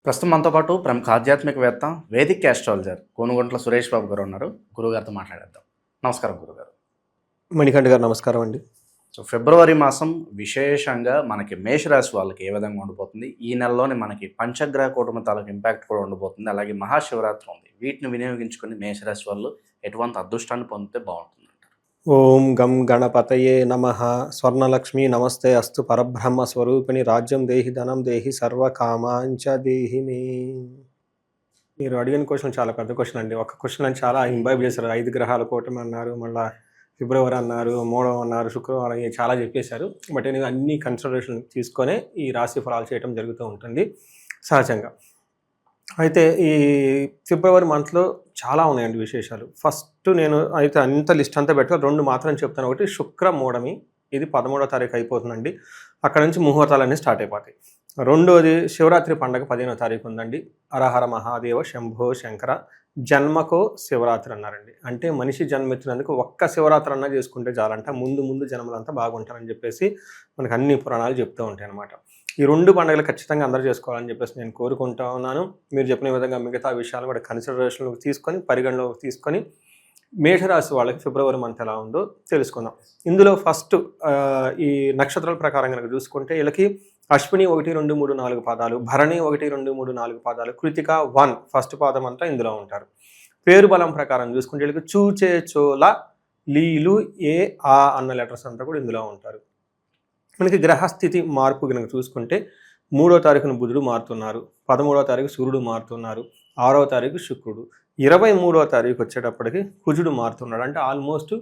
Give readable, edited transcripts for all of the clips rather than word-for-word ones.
ప్రస్తుతం మనతో పాటు ప్రముఖ ఆధ్యాత్మికవేత్త, వేదిక్ ఆస్ట్రాలజర్ కోనుగంట్ల సురేష్ బాబు గారు ఉన్నారు. గురుగారితో మాట్లాడేద్దాం. నమస్కారం గురుగారు. మణికంఠ గారు నమస్కారం అండి. సో ఫిబ్రవరి మాసం విశేషంగా మనకి మేషరాశి వాళ్ళకి ఏ విధంగా ఉండిపోతుంది, ఈ నెలలోనే మనకి పంచగ్రహ కూటమి తాలూకు ఇంపాక్ట్ కూడా ఉండిపోతుంది, అలాగే మహాశివరాత్రి ఉంది. వీటిని వినియోగించుకుని మేషరాశి వాళ్ళు ఎటువంటి అదృష్టాన్ని పొందితే బాగుంటుంది? ఓం గం గణపతయే నమః. స్వర్ణలక్ష్మి నమస్తే అస్తు. పరబ్రహ్మ స్వరూపిణి రాజ్యం దేహి ధనం దేహి సర్వకామాంచ దేహి మే. మీరు అడిగిన క్వశ్చన్ చాలా పెద్ద క్వశ్చన్ అండి. ఒక క్వశ్చన్ అని చాలా ఇంబైబ్ చేశారు. 5 గ్రహాల కూటమి అన్నారు, మళ్ళీ ఫిబ్రవరి అన్నారు, మూడవ అన్నారు, శుక్రవారం, చాలా చెప్పేశారు. బట్ నేను అన్ని కన్సిడరేషన్ తీసుకొనే ఈ రాశి ఫలాలు చేయడం జరుగుతూ ఉంటుంది సహజంగా. అయితే ఈ ఫిబ్రవరి మంత్లో చాలా ఉన్నాయండి విశేషాలు. ఫస్ట్ నేను అయితే అంత లిస్ట్ అంతా పెట్టుకొని 2 మాత్రం చెప్తాను. ఒకటి శుక్ర మూఢమి, ఇది 13వ తారీఖు అయిపోతుందండి. అక్కడ నుంచి ముహూర్తాలన్నీ స్టార్ట్ అయిపోతాయి. రెండోది శివరాత్రి పండగ 15వ తారీఖు ఉందండి. హరహర మహాదేవ శంభో శంకర జన్మకో శివరాత్రి అన్నారండి. అంటే మనిషి జన్మెత్తినందుకు ఒక్క శివరాత్రి అన్నా చేసుకుంటే చాలంట, ముందు జన్మలంతా బాగుంటారని చెప్పేసి మనకు అన్ని పురాణాలు చెప్తూ ఉంటాయి అన్నమాట. ఈ 2 పండుగలు ఖచ్చితంగా అందరూ చేసుకోవాలని చెప్పేసి నేను కోరుకుంటా ఉన్నాను. మీరు చెప్పిన విధంగా మిగతా విషయాలు కూడా కన్సిడరేషన్లోకి తీసుకొని, పరిగణలోకి తీసుకొని మేషరాశి వాళ్ళకి ఫిబ్రవరి మంత్ ఎలా ఉందో తెలుసుకుందాం. ఇందులో ఫస్ట్ ఈ నక్షత్రాల ప్రకారం కనుక చూసుకుంటే వీళ్ళకి అశ్విని 1, 2, 3, 4 పాదాలు, భరణి 1, 2, 3, 4 పాదాలు, కృతిక 1 ఫస్ట్ పాదం అంతా ఇందులో ఉంటారు. పేరు బలం ప్రకారం చూసుకుంటే వీళ్ళకి చూచే చోల లీలు ఏ ఆ అన్న లెటర్స్ అంతా కూడా ఇందులో ఉంటారు. మనకి గ్రహస్థితి మార్పు కనుక చూసుకుంటే 3వ తారీఖున బుధుడు మారుతున్నారు, 13వ తారీఖు సూర్యుడు మారుతున్నారు, 6వ తారీఖు శుక్రుడు, 23వ తారీఖు వచ్చేటప్పటికి కుజుడు మారుతున్నాడు. అంటే ఆల్మోస్ట్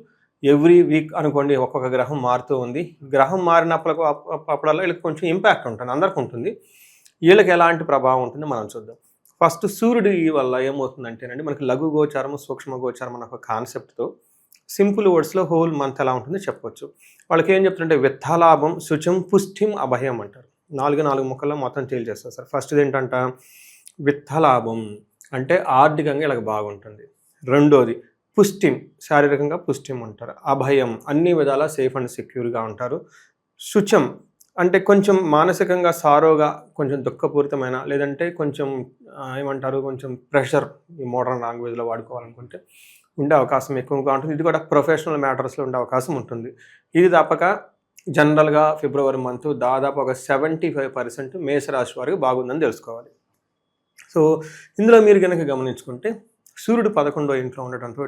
ఎవ్రీ వీక్ అనుకోండి ఒక్కొక్క గ్రహం మారుతూ ఉంది. గ్రహం మారినప్పుడల్లా వీళ్ళకి కొంచెం ఇంపాక్ట్ ఉంటుంది, అందరికి ఉంటుంది. వీళ్ళకి ఎలాంటి ప్రభావం ఉంటుందో మనం చూద్దాం. ఫస్ట్ సూర్యుడు వల్ల ఏమవుతుందంటేనండి, మనకి లఘు గోచారం, సూక్ష్మ గోచారం అన్న ఒక కాన్సెప్ట్తో సింపుల్ వర్డ్స్లో హోల్ మంత్ ఎలా ఉంటుందో చెప్పవచ్చు. వాళ్ళకి ఏం చెప్తుంటే విత్తలాభం, శుచం, పుష్టిం, అభయం అంటారు. 4 ముక్కల్లో మొత్తం తేల్చేస్తారు సార్. ఫస్ట్ది ఏంటంట, విత్తలాభం అంటే ఆర్థికంగా ఇలా బాగుంటుంది. రెండోది పుష్టిం, శారీరకంగా పుష్టిం అంటారు. అభయం, అన్ని విధాలా సేఫ్ అండ్ సెక్యూర్గా ఉంటారు. శుచం అంటే కొంచెం మానసికంగా సారోగా, కొంచెం దుఃఖపూరితమైన, లేదంటే కొంచెం ఏమంటారు, కొంచెం ప్రెషర్, ఈ మోడర్న్ లాంగ్వేజ్లో వాడుకోవాలనుకుంటే ఉండే అవకాశం ఎక్కువగా ఉంటుంది. ఇది కూడా ప్రొఫెషనల్ మ్యాటర్స్లో ఉండే అవకాశం ఉంటుంది. ఇది తప్పక జనరల్గా ఫిబ్రవరి మంత్ దాదాపు ఒక 75% మేషరాశి వారికి బాగుందని తెలుసుకోవాలి. సో ఇందులో మీరు కనుక గమనించుకుంటే సూర్యుడు 11వ ఇంట్లో ఉండటంతో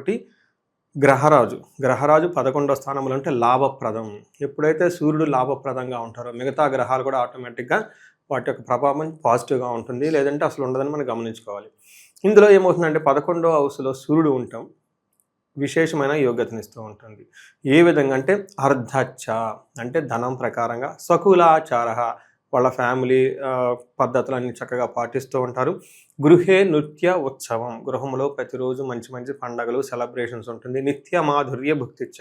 గ్రహరాజు 11వ స్థానంలో అంటే లాభప్రదం. ఎప్పుడైతే సూర్యుడు లాభప్రదంగా ఉంటారో మిగతా గ్రహాలు కూడా ఆటోమేటిక్గా వాటి యొక్క ప్రభావం పాజిటివ్గా ఉంటుంది, లేదంటే అసలు ఉండదని మనం గమనించుకోవాలి. ఇందులో ఏమవుతుందంటే 11వ హౌస్లో సూర్యుడు ఉండటం విశేషమైన యోగ్యతనిస్తూ ఉంటుంది. ఏ విధంగా అంటే అర్ధచ్చ అంటే ధనం ప్రకారంగా, సకులాచార వాళ్ళ ఫ్యామిలీ పద్ధతులన్నీ చక్కగా పాటిస్తూ ఉంటారు. గృహే నృత్య ఉత్సవం, గృహంలో ప్రతిరోజు మంచి పండగలు, సెలబ్రేషన్స్ ఉంటుంది. నిత్య మాధుర్య భుక్తిచ్చ,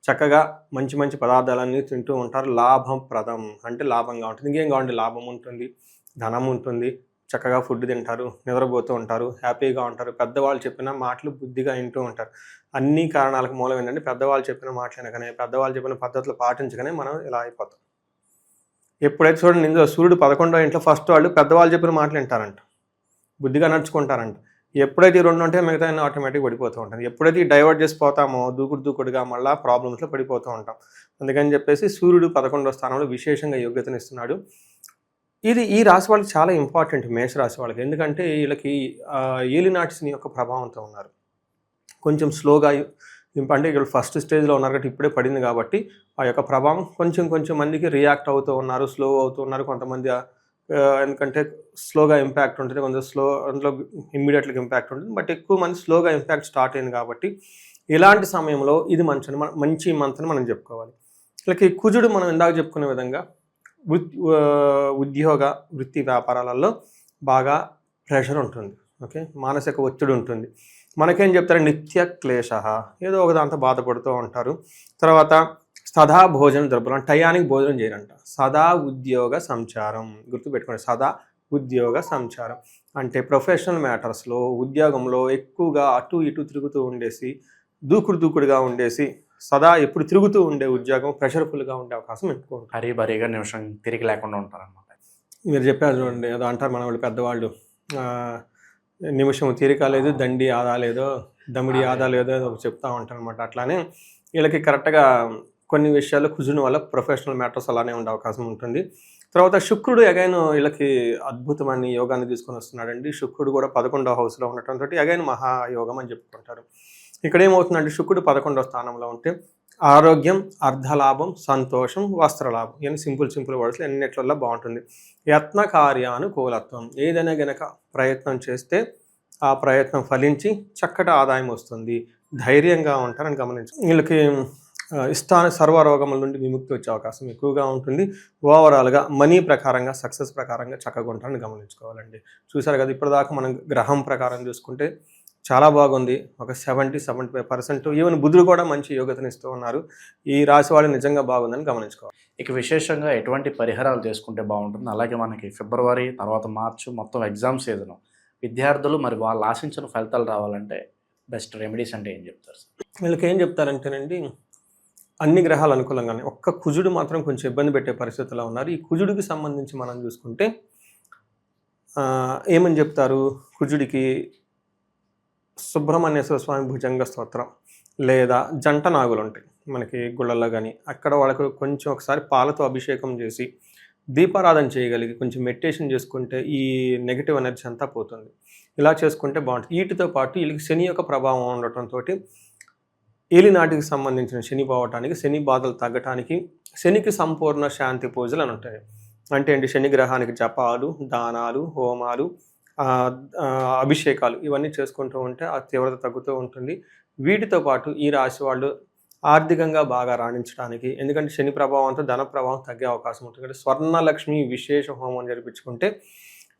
చక్కగా మంచి పదార్థాలన్నీ తింటూ ఉంటారు. లాభప్రదం అంటే లాభంగా ఉంటుంది. ఇంకేం కావండి, లాభం ఉంటుంది, ధనం ఉంటుంది, చక్కగా ఫుడ్ తింటారు, నిద్రపోతూ ఉంటారు, హ్యాపీగా ఉంటారు. పెద్దవాళ్ళు చెప్పిన మాటలు బుద్ధిగా వింటూ ఉంటారు. అన్ని కారణాలకు మూలం ఏంటంటే పెద్దవాళ్ళు చెప్పిన మాటలు వినకనే, పెద్దవాళ్ళు చెప్పిన పద్ధతులు పాటించకనే మనం ఇలా అయిపోతాం. ఎప్పుడైతే చూడండి, ఇందులో సూర్యుడు 11వ ఇంట్లో ఫస్ట్ వాళ్ళు పెద్దవాళ్ళు చెప్పిన మాటలు వింటారంట, బుద్ధిగా నడుచుకుంటారంట. ఎప్పుడైతే ఈ 2 ఉంటే మిగతా ఆటోమేటిక్గా పడిపోతూ ఉంటుంది. ఎప్పుడైతే డైవర్ట్ చేసి పోతామో దూకుడుగా మళ్ళీ ప్రాబ్లమ్స్లో పడిపోతూ ఉంటాం. అందుకని చెప్పేసి సూర్యుడు 11వ స్థానంలో విశేషంగా యోగ్యతనిస్తున్నాడు. ఇది ఈ రాశి వాళ్ళకి చాలా ఇంపార్టెంట్, మేషరాశి వాళ్ళకి. ఎందుకంటే వీళ్ళకి ఏలినాటి శని యొక్క ప్రభావంతో ఉన్నారు. కొంచెం స్లోగా, అంటే వీళ్ళు ఫస్ట్ స్టేజ్లో ఉన్నారు కాబట్టి ఇప్పుడే పడింది కాబట్టి ఆ యొక్క ప్రభావం కొంచెం మందికి రియాక్ట్ అవుతూ ఉన్నారు, స్లో అవుతూ ఉన్నారు. కొంతమంది ఎందుకంటే స్లోగా ఇంపాక్ట్ ఉంటుంది, కొంచెం అందులో ఇమ్మీడియట్గా ఇంపాక్ట్ ఉంటుంది. బట్ ఎక్కువ మంది స్లోగా ఇంపాక్ట్ స్టార్ట్ అయింది కాబట్టి ఇలాంటి సమయంలో ఇది మంచి మంత్ అని మనం చెప్పుకోవాలి. వీళ్ళకి కుజుడు మనం ఇందాక చెప్పుకునే విధంగా ఉద్యోగ వృత్తి వ్యాపారాలలో బాగా ప్రెషర్ ఉంటుంది. ఓకే, మానసిక ఒత్తిడి ఉంటుంది. మనకేం చెప్తారు, నిత్య క్లేశ, ఏదో ఒక దాంతో బాధపడుతూ ఉంటారు. తర్వాత సదా భోజనం ద్రవ్యం, టయానికి భోజనం చేయరంట. సదా ఉద్యోగ సంచారం, గుర్తుపెట్టుకోండి, సదా ఉద్యోగ సంచారం అంటే ప్రొఫెషనల్ మ్యాటర్స్లో, ఉద్యోగంలో ఎక్కువగా అటు ఇటు తిరుగుతూ ఉండేసి, దూకుడుగా ఉండేసి, సదా ఎప్పుడు తిరుగుతూ ఉండే ఉద్యోగం, ప్రెషర్ఫుల్గా ఉండే అవకాశం ఎక్కువ ఉంటుంది. హరీబరీగా నిమిషం తిరిగి లేకుండా ఉంటారన్నమాట. మీరు చెప్పారు చూడండి, ఏదో అంటారు మన వాళ్ళు పెద్దవాళ్ళు, ఆ, నిమిషం తీరిక లేదు, దండి ఆదా లేదో, దమిడి ఆదా లేదో ఏదో చెప్తా ఉంటారు అనమాట. అట్లానే వీళ్ళకి కరెక్ట్గా కొన్ని విషయాలు కుజుని వల్ల ప్రొఫెషనల్ మ్యాటర్స్ అలానే ఉండే అవకాశం ఉంటుంది. తర్వాత శుక్రుడు అగైన్ వీళ్ళకి అద్భుతమైన యోగాన్ని తీసుకొని వస్తున్నాడండి. శుక్రుడు కూడా 11వ హౌస్లో ఉండటంతో అగైన్ మహాయోగం అని చెప్పుకుంటారు. ఇక్కడ ఏమవుతుందంటే శుక్రుడు 11వ స్థానంలో ఉంటే ఆరోగ్యం, అర్ధలాభం, సంతోషం, వస్త్రలాభం, ఇవన్నీ సింపుల్ వర్డ్స్లో ఎన్నిట్లలో బాగుంటుంది. యత్న కార్యానుకూలత్వం, ఏదైనా గనక ప్రయత్నం చేస్తే ఆ ప్రయత్నం ఫలించి చక్కటి ఆదాయం వస్తుంది, ధైర్యంగా ఉంటారని గమనించు. వీళ్ళకి ఇష్టాన సర్వరోగముల నుండి విముక్తి వచ్చే అవకాశం ఎక్కువగా ఉంటుంది. ఓవరాల్గా మనీ ప్రకారంగా, సక్సెస్ ప్రకారంగా చక్కగా ఉంటారని గమనించుకోవాలండి. చూసారు కదా, ఇప్పటిదాకా మనం గ్రహం ప్రకారం చూసుకుంటే చాలా బాగుంది. ఒక 70-75%. ఈవెన్ బుధుడు కూడా మంచి యోగ్యతనిస్తూ ఉన్నారు. ఈ రాశి వాళ్ళు నిజంగా బాగుందని గమనించుకోవాలి. ఇక విశేషంగా ఎటువంటి పరిహారాలు చేసుకుంటే బాగుంటుంది, అలాగే మనకి ఫిబ్రవరి తర్వాత మార్చి మొత్తం ఎగ్జామ్స్ సీజను, విద్యార్థులు మరి వాళ్ళు ఆశించిన ఫలితాలు రావాలంటే బెస్ట్ రెమెడీస్ అంటే ఏం చెప్తారు సార్? వీళ్ళకి ఏం చెప్తారంటేనండి, అన్ని గ్రహాలు అనుకూలంగానే, ఒక్క కుజుడు మాత్రం కొంచెం ఇబ్బంది పెట్టే పరిస్థితుల్లో ఉన్నారు. ఈ కుజుడికి సంబంధించి మనం చూసుకుంటే ఏమని చెప్తారు, కుజుడికి సుబ్రహ్మణ్యేశ్వర స్వామి భుజంగ స్తోత్రం లేదా జంట నాగులు ఉంటాయి మనకి గుళ్ళల్లో కానీ, అక్కడ వాళ్ళకు కొంచెం ఒకసారి పాలతో అభిషేకం చేసి దీపారాధన చేయగలిగి కొంచెం మెడిటేషన్ చేసుకుంటే ఈ నెగిటివ్ ఎనర్జీ అంతా పోతుంది. ఇలా చేసుకుంటే బాగుంటుంది. వీటితో పాటు వీళ్ళకి శని యొక్క ప్రభావం ఉండటంతో ఏలినాటికి సంబంధించిన శని పోవటానికి, శని బాధలు తగ్గటానికి శనికి సంపూర్ణ శాంతి పూజలు అని ఉంటాయి. అంటే ఏంటి, శని గ్రహానికి జపాలు, దానాలు, హోమాలు, అభిషేకాలు ఇవన్నీ చేసుకుంటూ ఉంటే ఆ తీవ్రత తగ్గుతూ ఉంటుంది. వీటితో పాటు ఈ రాశి వాళ్ళు ఆర్థికంగా బాగా రాణించడానికి, ఎందుకంటే శని ప్రభావంతో ధన ప్రభావం తగ్గే అవకాశం ఉంటుంది. అంటే స్వర్ణలక్ష్మి విశేష హోమం జరిపించుకుంటే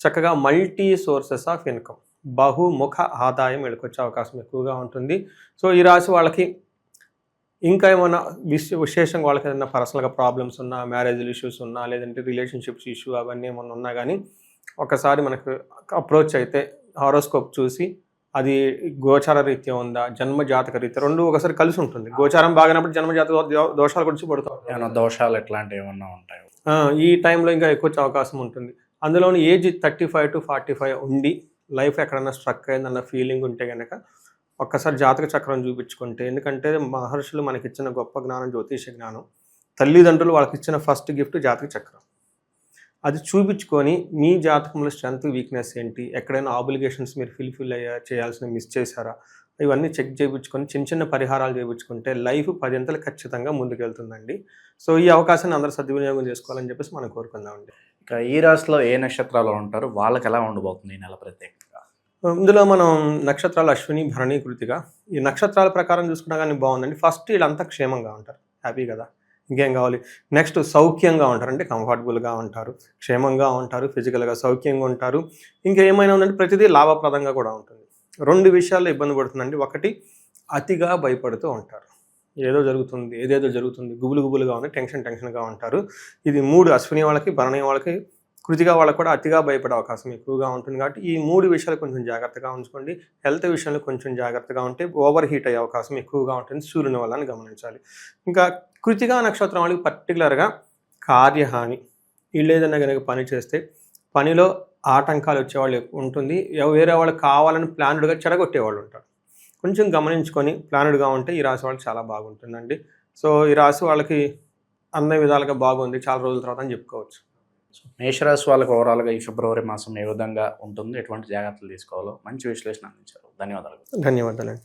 చక్కగా మల్టీ సోర్సెస్ ఆఫ్ ఇన్కమ్, బహుముఖ ఆదాయం వెళ్ళకొచ్చే అవకాశం ఎక్కువగా ఉంటుంది. సో ఈ రాశి వాళ్ళకి ఇంకా ఏమైనా విశేషంగా వాళ్ళకి ఏదైనా పర్సనల్గా ప్రాబ్లమ్స్ ఉన్నా, మ్యారేజ్ ఇష్యూస్ ఉన్నా, లేదంటే రిలేషన్షిప్స్ ఇష్యూ అవన్నీ ఏమన్నా ఉన్నా కానీ ఒకసారి మనకు అప్రోచ్ అయితే హారోస్కోప్ చూసి అది గోచార రీత్యా ఉందా, జన్మ జాతక రీత్యా, రెండు ఒకసారి కలిసి ఉంటుంది. గోచారం బాగానప్పుడు జన్మ జాతక దోషాల గురించి పడుతూ ఏమైనా దోషాలు ఎట్లాంటివి ఏమన్నా ఉంటాయి, ఈ టైంలో ఇంకా ఎక్కువ అవకాశం ఉంటుంది. అందులోని ఏజ్ 35 to 45 ఉండి లైఫ్ ఎక్కడన్నా స్ట్రక్ అయిందన్న ఫీలింగ్ ఉంటే కనుక ఒక్కసారి జాతక చక్రం చూపించుకుంటే, ఎందుకంటే మహర్షులు మనకి ఇచ్చిన గొప్ప జ్ఞానం జ్యోతిష జ్ఞానం, తల్లిదండ్రులు వాళ్ళకి ఇచ్చిన ఫస్ట్ గిఫ్ట్ జాతక చక్రం. అది చూపించుకొని మీ జాతకంలో స్ట్రెంత్, వీక్నెస్ ఏంటి, ఎక్కడైనా ఆబ్లిగేషన్స్ మీరు ఫిల్ చేయాల్సిన మిస్ చేశారా, ఇవన్నీ చెక్ చేయించుకొని చిన్న పరిహారాలు చేయించుకుంటే లైఫ్ 10 ఖచ్చితంగా ముందుకెళ్తుందండి. సో ఈ అవకాశాన్ని అందరూ సద్వినియోగం చేసుకోవాలని చెప్పేసి మనం కోరుకుందామండి. ఇక ఈ రాశిలో ఏ నక్షత్రాలు ఉంటారు, వాళ్ళకి ఎలా ఉండబోతుంది ఈ నెల ప్రత్యేకంగా? ఇందులో మనం నక్షత్రాలు అశ్విని, భరణి, కృతిక, ఈ నక్షత్రాల ప్రకారం చూసుకున్నా కానీ బాగుందండి. ఫస్ట్ వీళ్ళంతా క్షేమంగా ఉంటారు, హ్యాపీ కదా, ఇంకేం కావాలి. నెక్స్ట్ సౌఖ్యంగా ఉంటారు, అంటే కంఫర్టబుల్గా ఉంటారు, క్షేమంగా ఉంటారు, ఫిజికల్గా సౌఖ్యంగా ఉంటారు. ఇంకా ఏమైనా ఉందంటే ప్రతిదీ లాభప్రదంగా కూడా ఉంటుంది. 2 విషయాల్లో ఇబ్బంది పడుతుందండి. ఒకటి, అతిగా భయపడుతూ ఉంటారు, ఏదేదో జరుగుతుంది, గుబులుగా ఉంది, టెన్షన్గా ఉంటారు. ఇది 3 అశ్విని వాళ్ళకి, భరణి వాళ్ళకి, కృతిక వాళ్ళకి కూడా అతిగా భయపడే అవకాశం ఎక్కువగా ఉంటుంది. కాబట్టి ఈ 3 విషయాలు కొంచెం జాగ్రత్తగా ఉంచుకోండి. హెల్త్ విషయంలో కొంచెం జాగ్రత్తగా ఉంటే ఓవర్ హీట్ అయ్యే అవకాశం ఎక్కువగా ఉంటుంది, సూర్యుని వల్ల అని గమనించాలి. ఇంకా కృతికా నక్షత్రం వాళ్ళకి పర్టికులర్గా కార్యహాని, వీళ్ళు ఏదైనా కనుక పని చేస్తే పనిలో ఆటంకాలు వచ్చేవాళ్ళు ఉంటుంది. వేరే వాళ్ళు కావాలని ప్లాన్డ్గా చెడగొట్టేవాళ్ళు ఉంటారు. కొంచెం గమనించుకొని ప్లాన్డ్గా ఉంటే ఈ రాశి వాళ్ళకి చాలా బాగుంటుందండి. సో ఈ రాశి వాళ్ళకి అన్ని విధాలుగా బాగుంది, చాలా రోజుల తర్వాత అని చెప్పుకోవచ్చు. సో మేషరాశి వాళ్ళకి ఓవరాల్గా ఈ ఫిబ్రవరి మాసం ఏ విధంగా ఉంటుంది, ఎటువంటి జాగ్రత్తలు తీసుకోవాలో మంచి విశ్లేషణ అందించారు. ధన్యవాదాలు. ధన్యవాదాలండి.